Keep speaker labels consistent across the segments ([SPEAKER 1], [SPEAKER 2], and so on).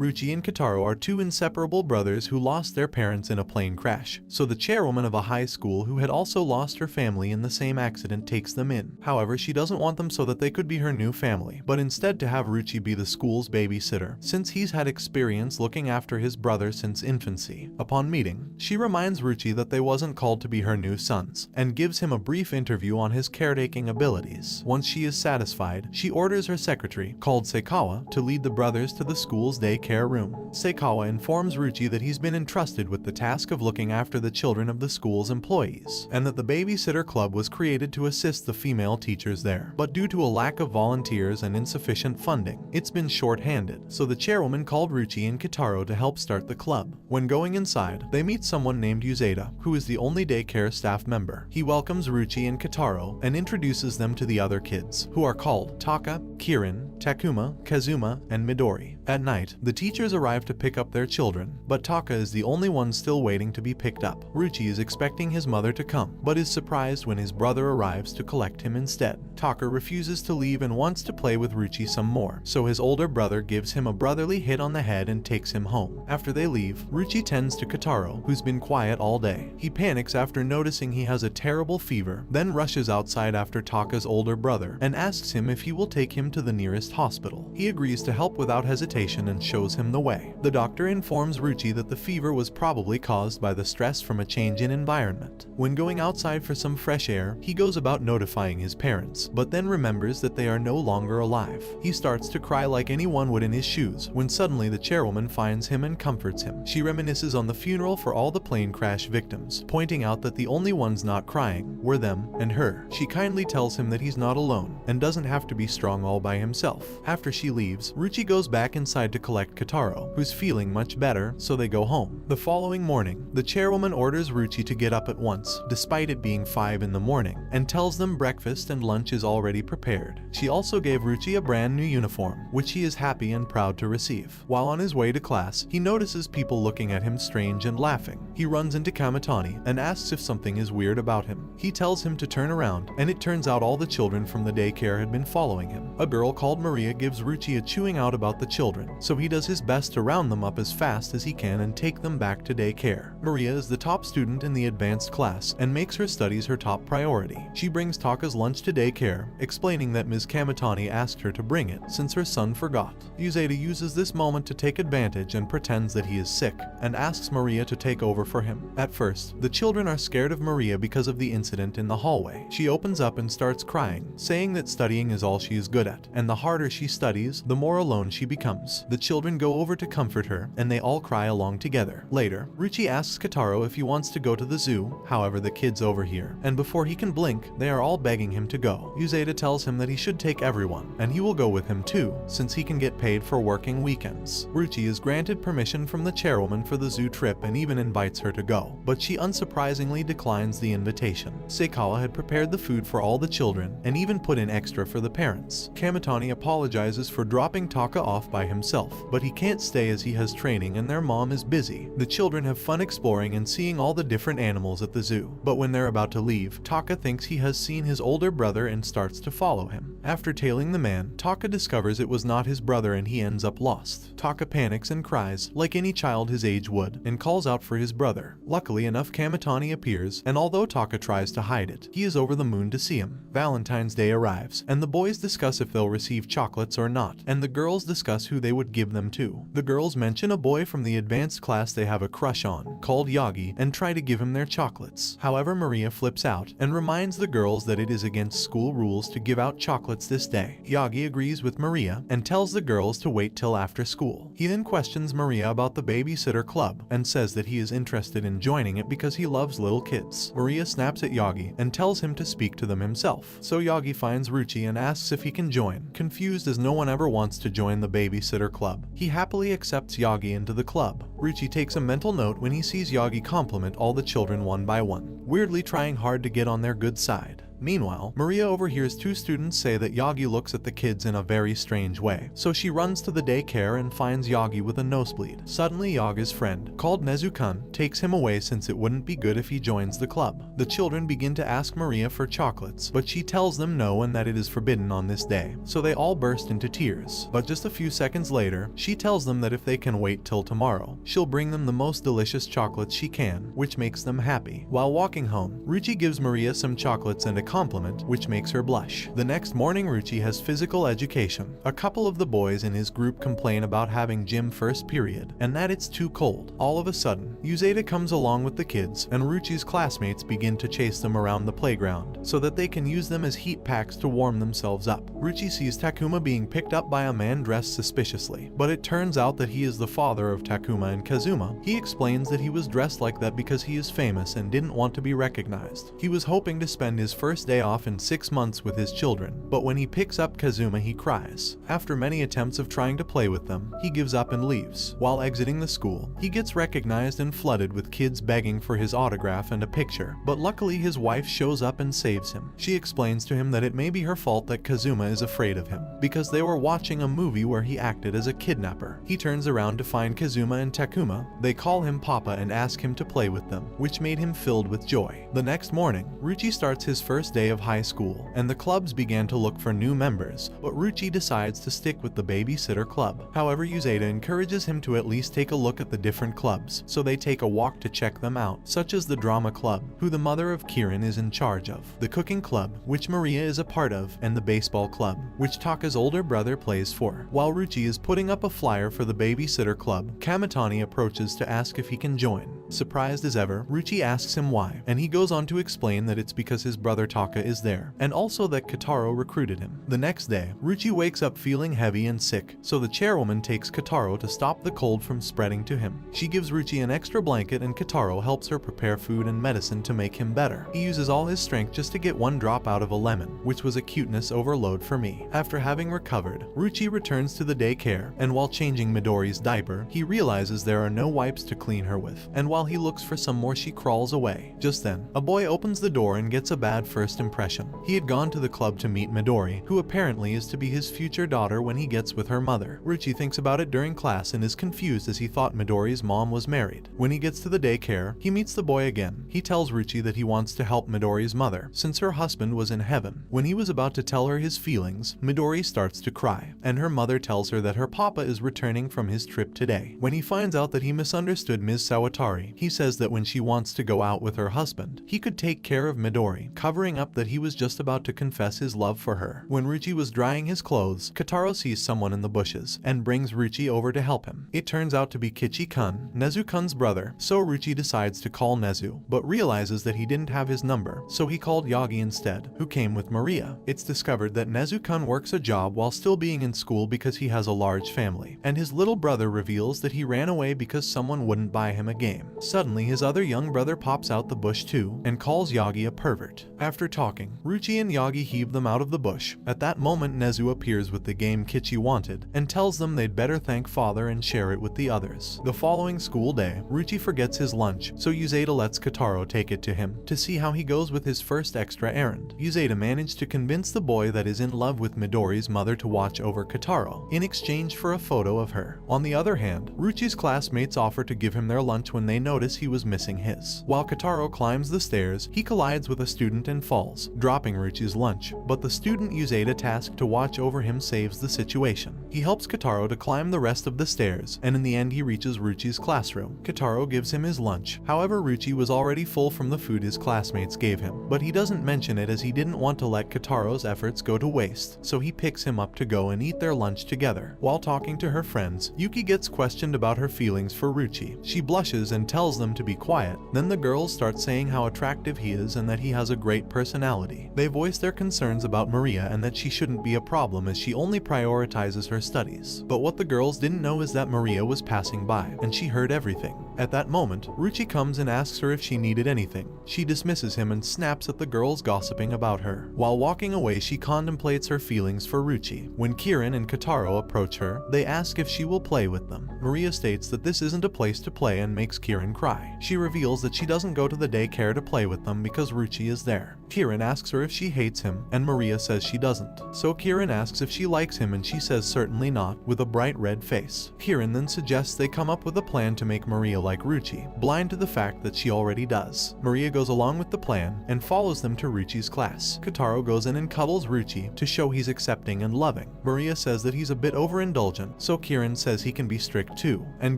[SPEAKER 1] Ryuichi and Kotarou are two inseparable brothers who lost their parents in a plane crash, so the chairwoman of a high school who had also lost her family in the same accident takes them in. However, she doesn't want them so that they could be her new family, but instead to have Ryuichi be the school's babysitter, since he's had experience looking after his brother since infancy. Upon meeting, she reminds Ryuichi that they wasn't called to be her new sons, and gives him a brief interview on his caretaking abilities. Once she is satisfied, she orders her secretary, called Seikawa, to lead the brothers to the school's daycare room. Seikawa informs Ryuichi that he's been entrusted with the task of looking after the children of the school's employees, and that the babysitter club was created to assist the female teachers there. But due to a lack of volunteers and insufficient funding, it's been short-handed, so the chairwoman called Ryuichi and Kotarou to help start the club. When going inside, they meet someone named Uzeda, who is the only daycare staff member. He welcomes Ryuichi and Kotarou and introduces them to the other kids, who are called Taka, Kirin, Takuma, Kazuma, and Midori. At night, the teachers arrive to pick up their children, but Taka is the only one still waiting to be picked up. Ryuichi is expecting his mother to come, but is surprised when his brother arrives to collect him instead. Taka refuses to leave and wants to play with Ryuichi some more, so his older brother gives him a brotherly hit on the head and takes him home. After they leave, Ryuichi tends to Kotarou, who's been quiet all day. He panics after noticing he has a terrible fever, then rushes outside after Taka's older brother and asks him if he will take him to the nearest hospital. He agrees to help without hesitation and shows him the way. The doctor informs Ryuichi that the fever was probably caused by the stress from a change in environment. When going outside for some fresh air, he goes about notifying his parents, but then remembers that they are no longer alive. He starts to cry like anyone would in his shoes, when suddenly the chairwoman finds him and comforts him. She reminisces on the funeral for all the plane crash victims, pointing out that the only ones not crying were them and her. She kindly tells him that he's not alone, and doesn't have to be strong all by himself. After she leaves, Ryuichi goes back inside to collect Kotarou, who's feeling much better, so they go home. The following morning, the chairwoman orders Ryuichi to get up at once, despite it being 5 in the morning, and tells them breakfast and lunch is already prepared. She also gave Ryuichi a brand new uniform, which he is happy and proud to receive. While on his way to class, he notices people looking at him strange and laughing. He runs into Kamitani and asks if something is weird about him. He tells him to turn around, and it turns out all the children from the daycare had been following him. A girl called Maria gives Ryuichi a chewing out about the children, so he does his best to round them up as fast as he can and take them back to daycare. Maria is the top student in the advanced class and makes her studies her top priority. She brings Taka's lunch to daycare, explaining that Ms. Kamitani asked her to bring it since her son forgot. Uzeda uses this moment to take advantage and pretends that he is sick, and asks Maria to take over for him. At first, the children are scared of Maria because of the incident in the hallway. She opens up and starts crying, saying that studying is all she is good at, and the harder she studies, the more alone she becomes. The children go over to comfort her, and they all cry along together. Later, Ryuichi asks Kotarou if he wants to go to the zoo, however the kids overhear, and before he can blink, they are all begging him to go. Uzeda tells him that he should take everyone, and he will go with him too, since he can get paid for working weekends. Ryuichi is granted permission from the chairwoman for the zoo trip and even invites her to go, but she unsurprisingly declines the invitation. Seikawa had prepared the food for all the children, and even put in extra for the parents. Kamitani apologizes for dropping Taka off by himself, but he can't stay as he has training and their mom is busy. The children have fun exploring and seeing all the different animals at the zoo, but when they're about to leave, Taka thinks he has seen his older brother and starts to follow him. After tailing the man, Taka discovers it was not his brother and he ends up lost. Taka panics and cries, like any child his age would, and calls out for his brother. Luckily enough, Kamitani appears, and although Taka tries to hide it, he is over the moon to see him. Valentine's Day arrives, and the boys discuss if they'll receive chocolates or not, and the girls discuss who they would give them to. The girls mention a boy from the advanced class they have a crush on, called Yagi, and try to give him their chocolates. However, Maria flips out and reminds the girls that it is against school rules to give out chocolates this day. Yagi agrees with Maria and tells the girls to wait till after school. He then questions Maria about the babysitter club and says that he is interested in joining it because he loves little kids. Maria snaps at Yagi and tells him to speak to them himself. So Yagi finds Ryuichi and asks if he can join, confused as no one ever wants to join the babysitter club. He happily accepts Yagi into the club. Ryuichi takes a mental note when he sees Yagi compliment all the children one by one, weirdly trying hard to get on their good side. Meanwhile, Maria overhears two students say that Yagi looks at the kids in a very strange way, so she runs to the daycare and finds Yagi with a nosebleed. Suddenly, Yagi's friend, called Nezu-kun, takes him away since it wouldn't be good if he joins the club. The children begin to ask Maria for chocolates, but she tells them no and that it is forbidden on this day, so they all burst into tears. But just a few seconds later, she tells them that if they can wait till tomorrow, she'll bring them the most delicious chocolates she can, which makes them happy. While walking home, Ryuichi gives Maria some chocolates and a compliment, which makes her blush. The next morning, Ryuichi has physical education. A couple of the boys in his group complain about having gym first period, and that it's too cold. All of a sudden, Yuzeta comes along with the kids, and Ryuichi's classmates begin to chase them around the playground, so that they can use them as heat packs to warm themselves up. Ryuichi sees Takuma being picked up by a man dressed suspiciously, but it turns out that he is the father of Takuma and Kazuma. He explains that he was dressed like that because he is famous and didn't want to be recognized. He was hoping to spend his first day off in 6 months with his children, but when he picks up Kazuma, he cries. After many attempts of trying to play with them, he gives up and leaves. While exiting the school, he gets recognized and flooded with kids begging for his autograph and a picture, but luckily his wife shows up and saves him. She explains to him that it may be her fault that Kazuma is afraid of him, because they were watching a movie where he acted as a kidnapper. He turns around to find Kazuma and Takuma. They call him Papa and ask him to play with them, which made him filled with joy. The next morning, Ryuichi starts his first day of high school, and the clubs began to look for new members, but Ryuichi decides to stick with the Babysitter Club. However, Yuzeta encourages him to at least take a look at the different clubs, so they take a walk to check them out, such as the Drama Club, who the mother of Kirin is in charge of, the Cooking Club, which Maria is a part of, and the Baseball Club, which Taka's older brother plays for. While Ryuichi is putting up a flyer for the Babysitter Club, Kamitani approaches to ask if he can join. Surprised as ever, Ryuichi asks him why, and he goes on to explain that it's because his brother Taka is there, and also that Kotarou recruited him. The next day, Ryuichi wakes up feeling heavy and sick, so the chairwoman takes Kotarou to stop the cold from spreading to him. She gives Ryuichi an extra blanket and Kotarou helps her prepare food and medicine to make him better. He uses all his strength just to get one drop out of a lemon, which was a cuteness overload for me. After having recovered, Ryuichi returns to the daycare, and while changing Midori's diaper, he realizes there are no wipes to clean her with, and while he looks for some more, she crawls away. Just then, a boy opens the door and gets a bad first impression. He had gone to the club to meet Midori, who apparently is to be his future daughter when he gets with her mother. Ryuichi thinks about it during class and is confused as he thought Midori's mom was married. When he gets to the daycare, he meets the boy again. He tells Ryuichi that he wants to help Midori's mother, since her husband was in heaven. When he was about to tell her his feelings, Midori starts to cry, and her mother tells her that her papa is returning from his trip today. When he finds out that he misunderstood Ms. Sawatari, he says that when she wants to go out with her husband, he could take care of Midori, covering up that he was just about to confess his love for her. When Ryuichi was drying his clothes, Kotarou sees someone in the bushes and brings Ryuichi over to help him. It turns out to be Kichi-kun, Nezu-kun's brother, so Ryuichi decides to call Nezu, but realizes that he didn't have his number, so he called Yagi instead, who came with Maria. It's discovered that Nezu-kun works a job while still being in school because he has a large family, and his little brother reveals that he ran away because someone wouldn't buy him a game. Suddenly, his other young brother pops out the bush too, and calls Yagi a pervert. After talking, Ryuichi and Yagi heave them out of the bush. At that moment, Nezu appears with the game Kichi wanted, and tells them they'd better thank father and share it with the others. The following school day, Ryuichi forgets his lunch, so Yuzeta lets Kotarou take it to him, to see how he goes with his first extra errand. Yuzeta managed to convince the boy that is in love with Midori's mother to watch over Kotarou, in exchange for a photo of her. On the other hand, Ryuichi's classmates offer to give him their lunch when they notice he was missing his. While Kotarou climbs the stairs, he collides with a student and falls, dropping Ryuichi's lunch, but the student Yuzeta tasked to watch over him saves the situation. He helps Kotarou to climb the rest of the stairs, and in the end he reaches Ryuichi's classroom. Kotarou gives him his lunch. However, Ryuichi was already full from the food his classmates gave him, but he doesn't mention it as he didn't want to let Kotarou's efforts go to waste, so he picks him up to go and eat their lunch together. While talking to her friends, Yuki gets questioned about her feelings for Ryuichi. She blushes and tells them to be quiet. Then the girls start saying how attractive he is and that he has a great personality. They voice their concerns about Maria and that she shouldn't be a problem as she only prioritizes her studies. But what the girls didn't know is that Maria was passing by, and she heard everything. At that moment, Ryuichi comes and asks her if she needed anything. She dismisses him and snaps at the girls gossiping about her. While walking away, she contemplates her feelings for Ryuichi. When Kirin and Kotarou approach her, they ask if she will play with them. Maria states that this isn't a place to play and makes Kirin Kieran cry. She reveals that she doesn't go to the daycare to play with them because Ryuuichi is there. Kieran asks her if she hates him, and Maria says she doesn't. So Kieran asks if she likes him, and she says certainly not, with a bright red face. Kieran then suggests they come up with a plan to make Maria like Ryuuichi, blind to the fact that she already does. Maria goes along with the plan and follows them to Ryuichi's class. Kotarou goes in and cuddles Ryuuichi to show he's accepting and loving. Maria says that he's a bit overindulgent, so Kieran says he can be strict too, and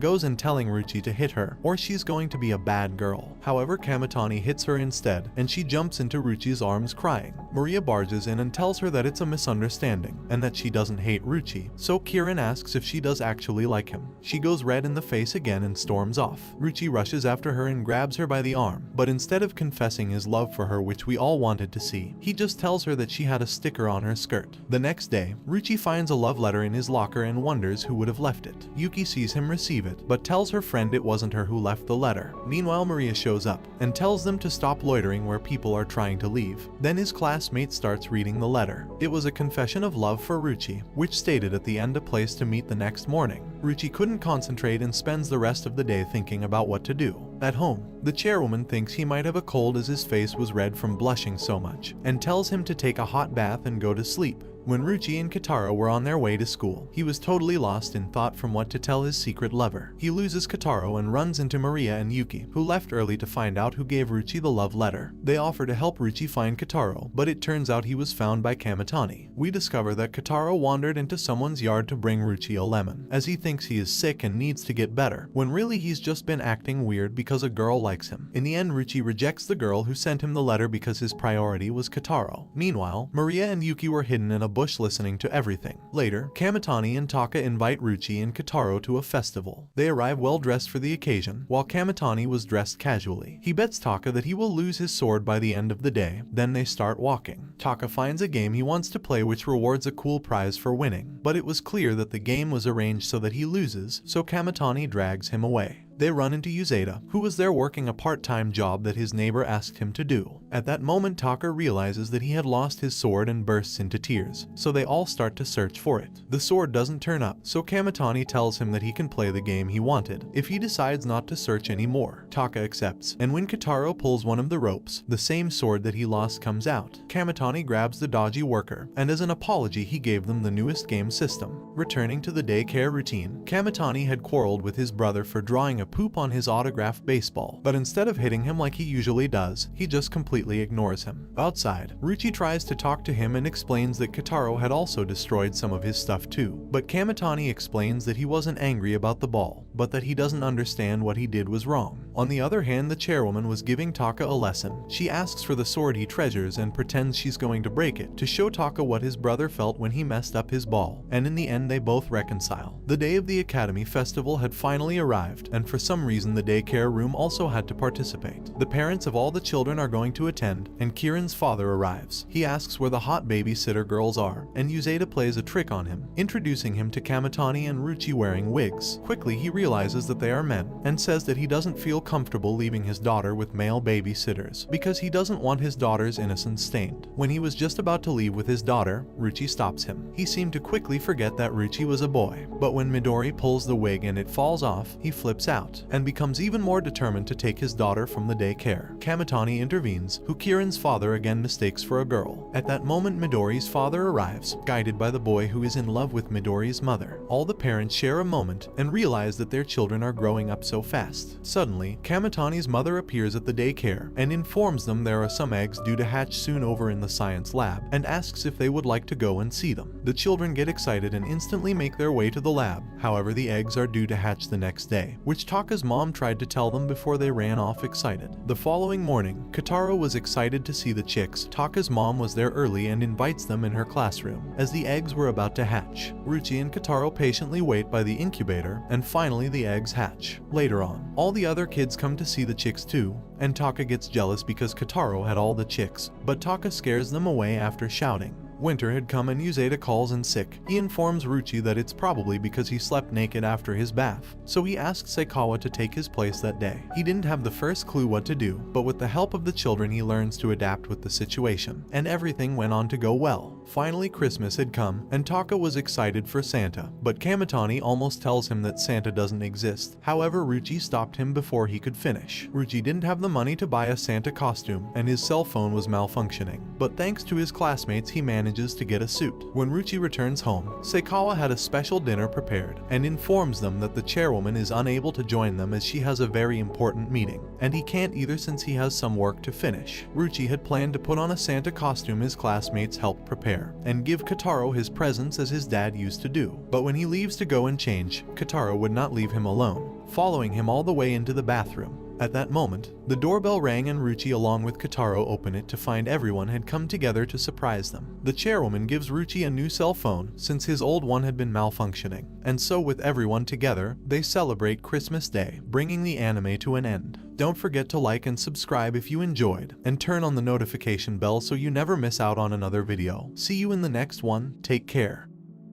[SPEAKER 1] goes in telling Ryuuichi to hit her, or she's going to be a bad girl. However, Kamitani hits her instead, and she jumps into Ryuichi's arms crying. Maria barges in and tells her that it's a misunderstanding, and that she doesn't hate Ryuuichi, so Kieran asks if she does actually like him. She goes red in the face again and storms off. Ryuuichi rushes after her and grabs her by the arm, but instead of confessing his love for her, which we all wanted to see, he just tells her that she had a sticker on her skirt. The next day, Ryuuichi finds a love letter in his locker and wonders who would have left it. Yuki sees him receive it, but tells her friend it wasn't her who left the letter. Meanwhile, Maria shows up and tells them to stop loitering where people are trying to leave. Then his classmate starts reading the letter. It was a confession of love for Ryuuichi, which stated at the end a place to meet the next morning. Ryuuichi couldn't concentrate and spends the rest of the day thinking about what to do. At home, the chairwoman thinks he might have a cold as his face was red from blushing so much, and tells him to take a hot bath and go to sleep. When Ryuuichi and Kotarou were on their way to school, he was totally lost in thought from what to tell his secret lover. He loses Kotarou and runs into Maria and Yuki, who left early to find out who gave Ryuuichi the love letter. They offer to help Ryuuichi find Kotarou, but it turns out he was found by Kamitani. We discover that Kotarou wandered into someone's yard to bring Ryuuichi a lemon, as he thinks he is sick and needs to get better, when really he's just been acting weird because a girl likes him. In the end, Ryuuichi rejects the girl who sent him the letter because his priority was Kotarou. Meanwhile, Maria and Yuki were hidden in a bush listening to everything. Later, Kamitani and Taka invite Ryuuichi and Kotarou to a festival. They arrive well dressed for the occasion, while Kamitani was dressed casually. He bets Taka that he will lose his sword by the end of the day. Then they start walking. Taka finds a game he wants to play which rewards a cool prize for winning, but it was clear that the game was arranged so that he loses, so Kamitani drags him away. They run into Uzeda, who was there working a part-time job that his neighbor asked him to do. At that moment, Taka realizes that he had lost his sword and bursts into tears, so they all start to search for it. The sword doesn't turn up, so Kamitani tells him that he can play the game he wanted if he decides not to search anymore. Taka accepts, and when Kotarou pulls one of the ropes, the same sword that he lost comes out. Kamitani grabs the dodgy worker, and as an apology he gave them the newest game system. Returning to the daycare routine, Kamitani had quarreled with his brother for drawing a poop on his autographed baseball, but instead of hitting him like he usually does, he just completely ignores him. Outside, Ryuuichi tries to talk to him and explains that Kotarou had also destroyed some of his stuff too, but Kamitani explains that he wasn't angry about the ball, but that he doesn't understand what he did was wrong. On the other hand, the chairwoman was giving Taka a lesson. She asks for the sword he treasures and pretends she's going to break it to show Taka what his brother felt when he messed up his ball, and in the end they both reconcile. The day of the Academy Festival had finally arrived, and for some reason the daycare room also had to participate. The parents of all the children are going to attend, and Kieran's father arrives. He asks where the hot babysitter girls are, and Uzeda plays a trick on him, introducing him to Kamitani and Ryuuichi wearing wigs. Quickly he realizes that they are men, and says that he doesn't feel comfortable leaving his daughter with male babysitters, because he doesn't want his daughter's innocence stained. When he was just about to leave with his daughter, Ryuuichi stops him. He seemed to quickly forget that Ryuuichi was a boy, but when Midori pulls the wig and it falls off, he flips out, and becomes even more determined to take his daughter from the daycare. Kamitani intervenes, who Kieran's father again mistakes for a girl. At that moment, Midori's father arrives, guided by the boy who is in love with Midori's mother. All the parents share a moment and realize that their children are growing up so fast. Suddenly, Kamitani's mother appears at the daycare and informs them there are some eggs due to hatch soon over in the science lab, and asks if they would like to go and see them. The children get excited and instantly make their way to the lab. However, the eggs are due to hatch the next day, which Taka's mom tried to tell them before they ran off excited. The following morning, Kotarou was excited to see the chicks. Taka's mom was there early and invites them in her classroom, as the eggs were about to hatch. Ryuuichi and Kotarou patiently wait by the incubator, and finally the eggs hatch. Later on, all the other kids come to see the chicks too, and Taka gets jealous because Kotarou had all the chicks, but Taka scares them away after shouting, Winter had come and Yuzeta calls in sick. He informs Ryuichi that it's probably because he slept naked after his bath, so he asks Seikawa to take his place that day. He didn't have the first clue what to do, but with the help of the children he learns to adapt with the situation, and everything went on to go well. Finally Christmas had come, and Taka was excited for Santa, but Kamitani almost tells him that Santa doesn't exist. However, Ryuichi stopped him before he could finish. Ryuichi didn't have the money to buy a Santa costume, and his cell phone was malfunctioning, but thanks to his classmates he manages to get a suit. When Ryuichi returns home, Seikawa had a special dinner prepared, and informs them that the chairwoman is unable to join them as she has a very important meeting, and he can't either since he has some work to finish. Ryuichi had planned to put on a Santa costume his classmates helped prepare, and give Kotarou his presents as his dad used to do. But when he leaves to go and change, Kotarou would not leave him alone, following him all the way into the bathroom. At that moment, the doorbell rang and Ryuichi along with Kotarou open it to find everyone had come together to surprise them. The chairwoman gives Ryuichi a new cell phone since his old one had been malfunctioning, and so with everyone together, they celebrate Christmas Day, bringing the anime to an end. Don't forget to like and subscribe if you enjoyed, and turn on the notification bell so you never miss out on another video. See you in the next one, take care.